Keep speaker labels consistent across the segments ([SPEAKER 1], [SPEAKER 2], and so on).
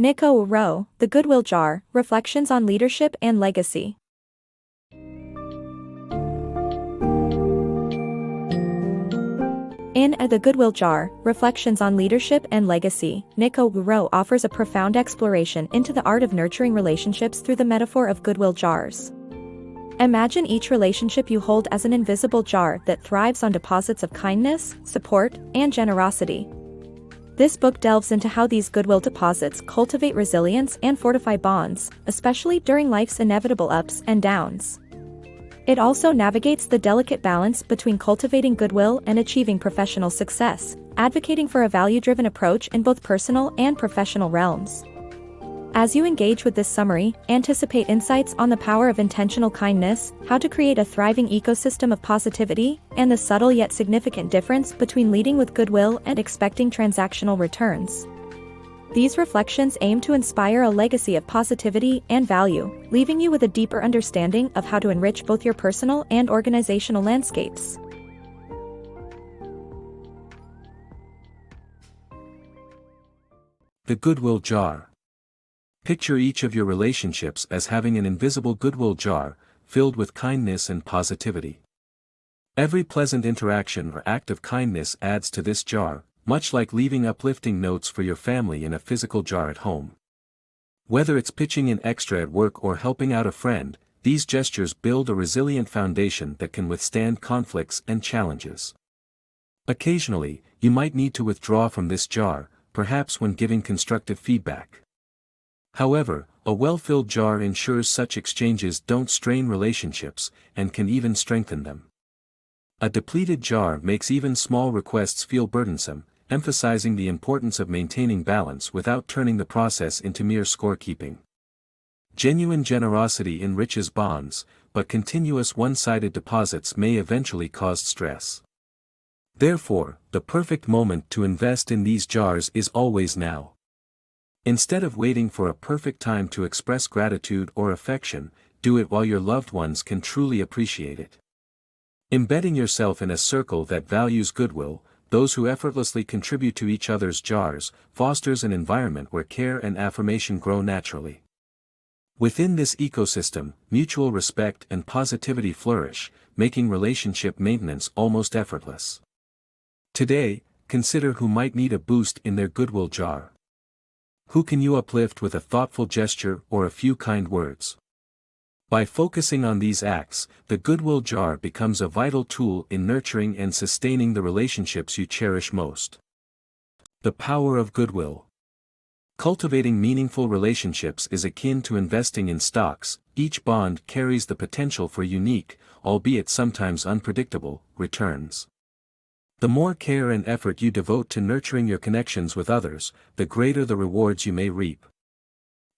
[SPEAKER 1] NickORowe, The Goodwill Jar, Reflections on Leadership and Legacy. In The Goodwill Jar, Reflections on Leadership and Legacy, NickORowe offers a profound exploration into the art of nurturing relationships through the metaphor of goodwill jars. Imagine each relationship you hold as an invisible jar that thrives on deposits of kindness, support, and generosity. This book delves into how these goodwill deposits cultivate resilience and fortify bonds, especially during life's inevitable ups and downs. It also navigates the delicate balance between cultivating goodwill and achieving professional success, advocating for a value-driven approach in both personal and professional realms. As you engage with this summary, anticipate insights on the power of intentional kindness, how to create a thriving ecosystem of positivity, and the subtle yet significant difference between leading with goodwill and expecting transactional returns. These reflections aim to inspire a legacy of positivity and value, leaving you with a deeper understanding of how to enrich both your personal and organizational landscapes.
[SPEAKER 2] The Goodwill Jar. Picture each of your relationships as having an invisible goodwill jar, filled with kindness and positivity. Every pleasant interaction or act of kindness adds to this jar, much like leaving uplifting notes for your family in a physical jar at home. Whether it's pitching in extra at work or helping out a friend, these gestures build a resilient foundation that can withstand conflicts and challenges. Occasionally, you might need to withdraw from this jar, perhaps when giving constructive feedback. However, a well-filled jar ensures such exchanges don't strain relationships, and can even strengthen them. A depleted jar makes even small requests feel burdensome, emphasizing the importance of maintaining balance without turning the process into mere scorekeeping. Genuine generosity enriches bonds, but continuous one-sided deposits may eventually cause stress. Therefore, the perfect moment to invest in these jars is always now. Instead of waiting for a perfect time to express gratitude or affection, do it while your loved ones can truly appreciate it. Embedding yourself in a circle that values goodwill, those who effortlessly contribute to each other's jars, fosters an environment where care and affirmation grow naturally. Within this ecosystem, mutual respect and positivity flourish, making relationship maintenance almost effortless. Today, consider who might need a boost in their goodwill jar. Who can you uplift with a thoughtful gesture or a few kind words? By focusing on these acts, the goodwill jar becomes a vital tool in nurturing and sustaining the relationships you cherish most. The power of goodwill. Cultivating meaningful relationships is akin to investing in stocks. Each bond carries the potential for unique, albeit sometimes unpredictable, returns. The more care and effort you devote to nurturing your connections with others, the greater the rewards you may reap.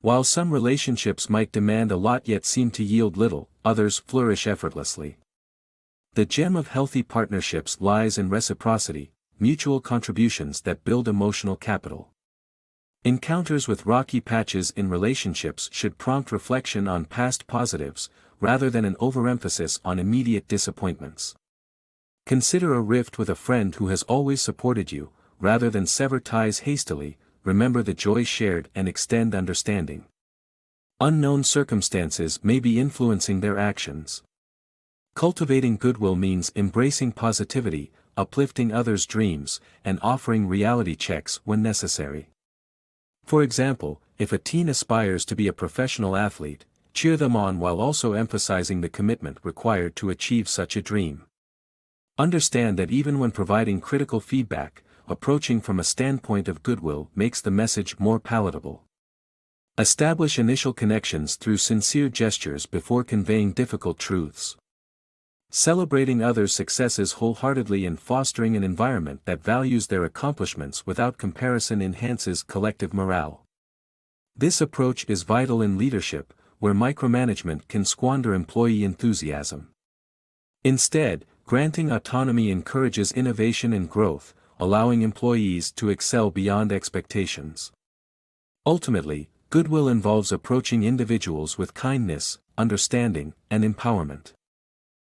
[SPEAKER 2] While some relationships might demand a lot yet seem to yield little, others flourish effortlessly. The gem of healthy partnerships lies in reciprocity, mutual contributions that build emotional capital. Encounters with rocky patches in relationships should prompt reflection on past positives, rather than an overemphasis on immediate disappointments. Consider a rift with a friend who has always supported you, rather than sever ties hastily. Remember the joy shared and extend understanding. Unknown circumstances may be influencing their actions. Cultivating goodwill means embracing positivity, uplifting others' dreams, and offering reality checks when necessary. For example, if a teen aspires to be a professional athlete, cheer them on while also emphasizing the commitment required to achieve such a dream. Understand that even when providing critical feedback, approaching from a standpoint of goodwill makes the message more palatable. Establish initial connections through sincere gestures before conveying difficult truths. Celebrating others' successes wholeheartedly and fostering an environment that values their accomplishments without comparison enhances collective morale. This approach is vital in leadership, where micromanagement can squander employee enthusiasm. Instead, granting autonomy encourages innovation and growth, allowing employees to excel beyond expectations. Ultimately, goodwill involves approaching individuals with kindness, understanding, and empowerment.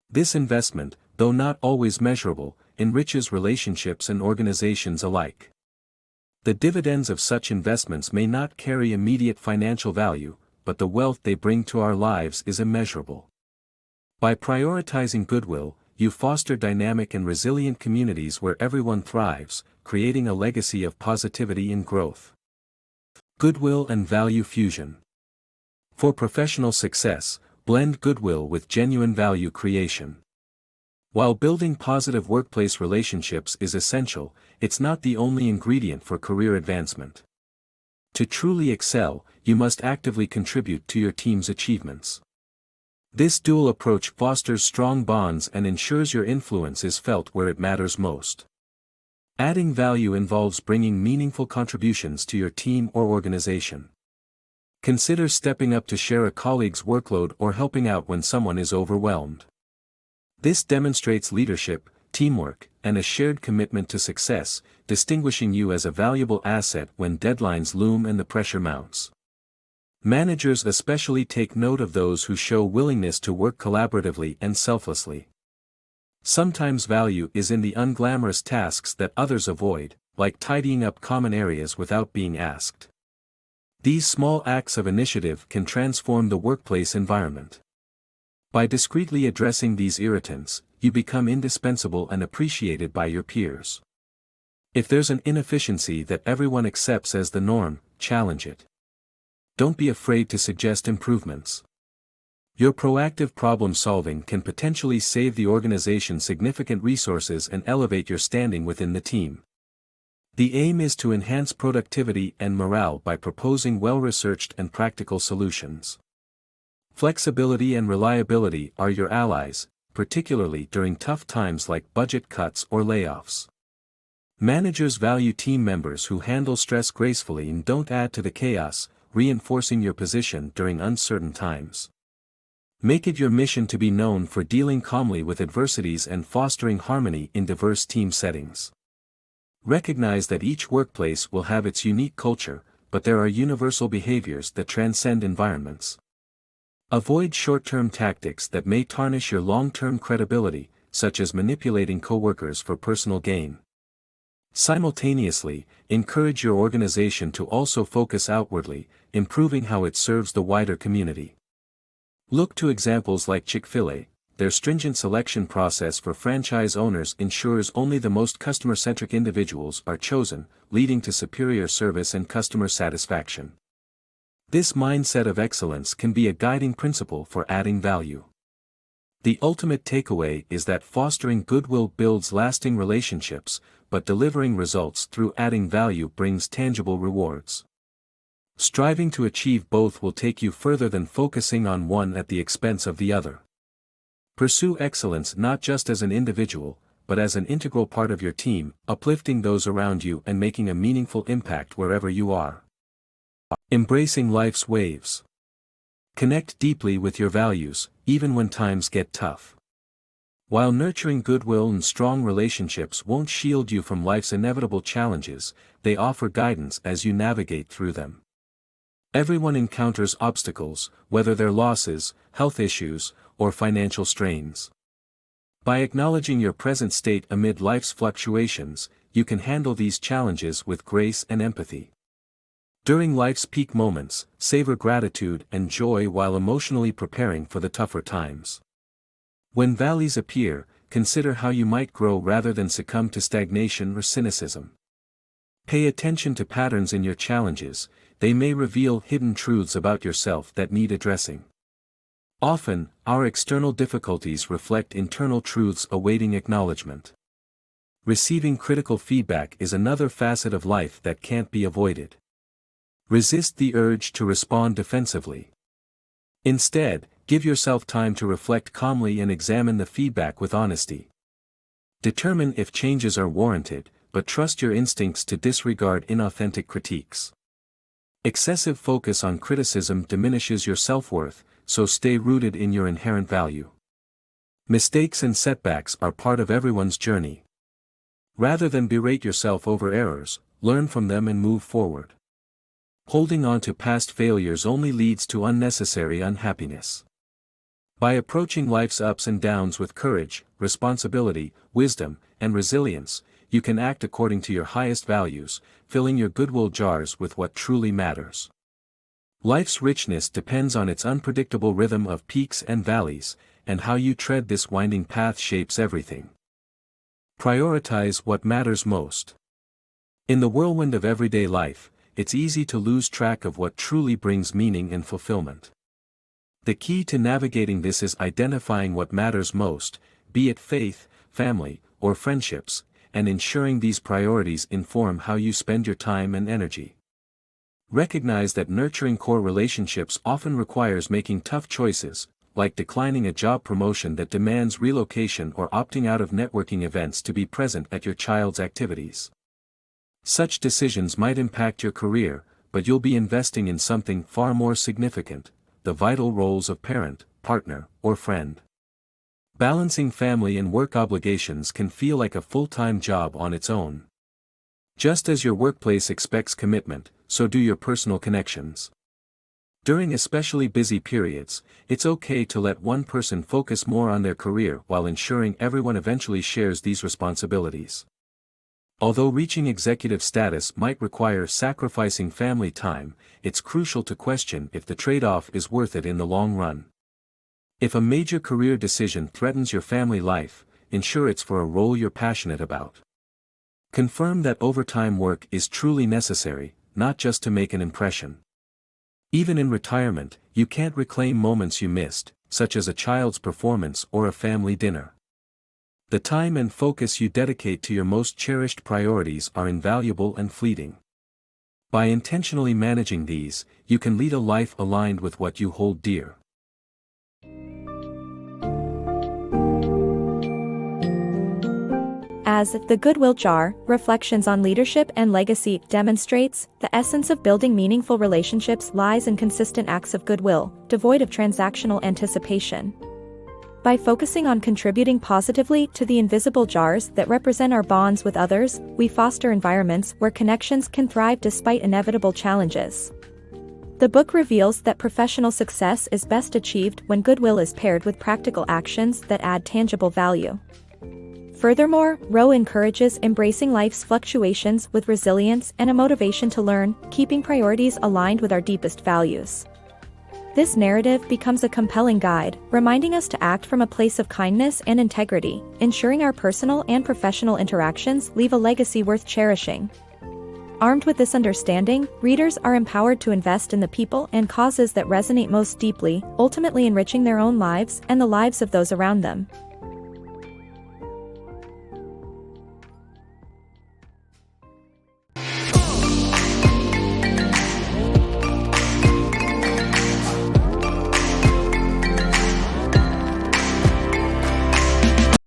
[SPEAKER 2] This investment, though not always measurable, enriches relationships and organizations alike. The dividends of such investments may not carry immediate financial value, but the wealth they bring to our lives is immeasurable. By prioritizing goodwill, you foster dynamic and resilient communities where everyone thrives, creating a legacy of positivity and growth. Goodwill and value fusion. For professional success, blend goodwill with genuine value creation. While building positive workplace relationships is essential, it's not the only ingredient for career advancement. To truly excel, you must actively contribute to your team's achievements. This dual approach fosters strong bonds and ensures your influence is felt where it matters most. Adding value involves bringing meaningful contributions to your team or organization. Consider stepping up to share a colleague's workload or helping out when someone is overwhelmed. This demonstrates leadership, teamwork, and a shared commitment to success, distinguishing you as a valuable asset when deadlines loom and the pressure mounts. Managers especially take note of those who show willingness to work collaboratively and selflessly. Sometimes value is in the unglamorous tasks that others avoid, like tidying up common areas without being asked. These small acts of initiative can transform the workplace environment. By discreetly addressing these irritants, you become indispensable and appreciated by your peers. If there's an inefficiency that everyone accepts as the norm, challenge it. Don't be afraid to suggest improvements. Your proactive problem-solving can potentially save the organization significant resources and elevate your standing within the team. The aim is to enhance productivity and morale by proposing well-researched and practical solutions. Flexibility and reliability are your allies, particularly during tough times like budget cuts or layoffs. Managers value team members who handle stress gracefully and don't add to the chaos, reinforcing your position during uncertain times. Make it your mission to be known for dealing calmly with adversities and fostering harmony in diverse team settings. Recognize that each workplace will have its unique culture, but there are universal behaviors that transcend environments. Avoid short-term tactics that may tarnish your long-term credibility, such as manipulating coworkers for personal gain. Simultaneously, encourage your organization to also focus outwardly, improving how it serves the wider community. Look to examples like Chick-fil-A. Their stringent selection process for franchise owners ensures only the most customer-centric individuals are chosen, leading to superior service and customer satisfaction. This mindset of excellence can be a guiding principle for adding value. The ultimate takeaway is that fostering goodwill builds lasting relationships, but delivering results through adding value brings tangible rewards. Striving to achieve both will take you further than focusing on one at the expense of the other. Pursue excellence not just as an individual, but as an integral part of your team, uplifting those around you and making a meaningful impact wherever you are. Embracing life's waves. Connect deeply with your values, even when times get tough. While nurturing goodwill and strong relationships won't shield you from life's inevitable challenges, they offer guidance as you navigate through them. Everyone encounters obstacles, whether they're losses, health issues, or financial strains. By acknowledging your present state amid life's fluctuations, you can handle these challenges with grace and empathy. During life's peak moments, savor gratitude and joy while emotionally preparing for the tougher times. When valleys appear, consider how you might grow rather than succumb to stagnation or cynicism. Pay attention to patterns in your challenges, they may reveal hidden truths about yourself that need addressing. Often, our external difficulties reflect internal truths awaiting acknowledgement. Receiving critical feedback is another facet of life that can't be avoided. Resist the urge to respond defensively. Instead, give yourself time to reflect calmly and examine the feedback with honesty. Determine if changes are warranted, but trust your instincts to disregard inauthentic critiques. Excessive focus on criticism diminishes your self-worth, so stay rooted in your inherent value. Mistakes and setbacks are part of everyone's journey. Rather than berate yourself over errors, learn from them and move forward. Holding on to past failures only leads to unnecessary unhappiness. By approaching life's ups and downs with courage, responsibility, wisdom, and resilience, you can act according to your highest values, filling your goodwill jars with what truly matters. Life's richness depends on its unpredictable rhythm of peaks and valleys, and how you tread this winding path shapes everything. Prioritize what matters most. In the whirlwind of everyday life, it's easy to lose track of what truly brings meaning and fulfillment. The key to navigating this is identifying what matters most, be it faith, family, or friendships, and ensuring these priorities inform how you spend your time and energy. Recognize that nurturing core relationships often requires making tough choices, like declining a job promotion that demands relocation or opting out of networking events to be present at your child's activities. Such decisions might impact your career, but you'll be investing in something far more significant: the vital roles of parent, partner, or friend. Balancing family and work obligations can feel like a full-time job on its own. Just as your workplace expects commitment, so do your personal connections. During especially busy periods, it's okay to let one person focus more on their career while ensuring everyone eventually shares these responsibilities. Although reaching executive status might require sacrificing family time, it's crucial to question if the trade-off is worth it in the long run. If a major career decision threatens your family life, ensure it's for a role you're passionate about. Confirm that overtime work is truly necessary, not just to make an impression. Even in retirement, you can't reclaim moments you missed, such as a child's performance or a family dinner. The time and focus you dedicate to your most cherished priorities are invaluable and fleeting. By intentionally managing these, you can lead a life aligned with what you hold dear.
[SPEAKER 1] As The Goodwill Jar, Reflections on Leadership and Legacy demonstrates, the essence of building meaningful relationships lies in consistent acts of goodwill, devoid of transactional anticipation. By focusing on contributing positively to the invisible jars that represent our bonds with others, we foster environments where connections can thrive despite inevitable challenges. The book reveals that professional success is best achieved when goodwill is paired with practical actions that add tangible value. Furthermore, Rowe encourages embracing life's fluctuations with resilience and a motivation to learn, keeping priorities aligned with our deepest values. This narrative becomes a compelling guide, reminding us to act from a place of kindness and integrity, ensuring our personal and professional interactions leave a legacy worth cherishing. Armed with this understanding, readers are empowered to invest in the people and causes that resonate most deeply, ultimately enriching their own lives and the lives of those around them.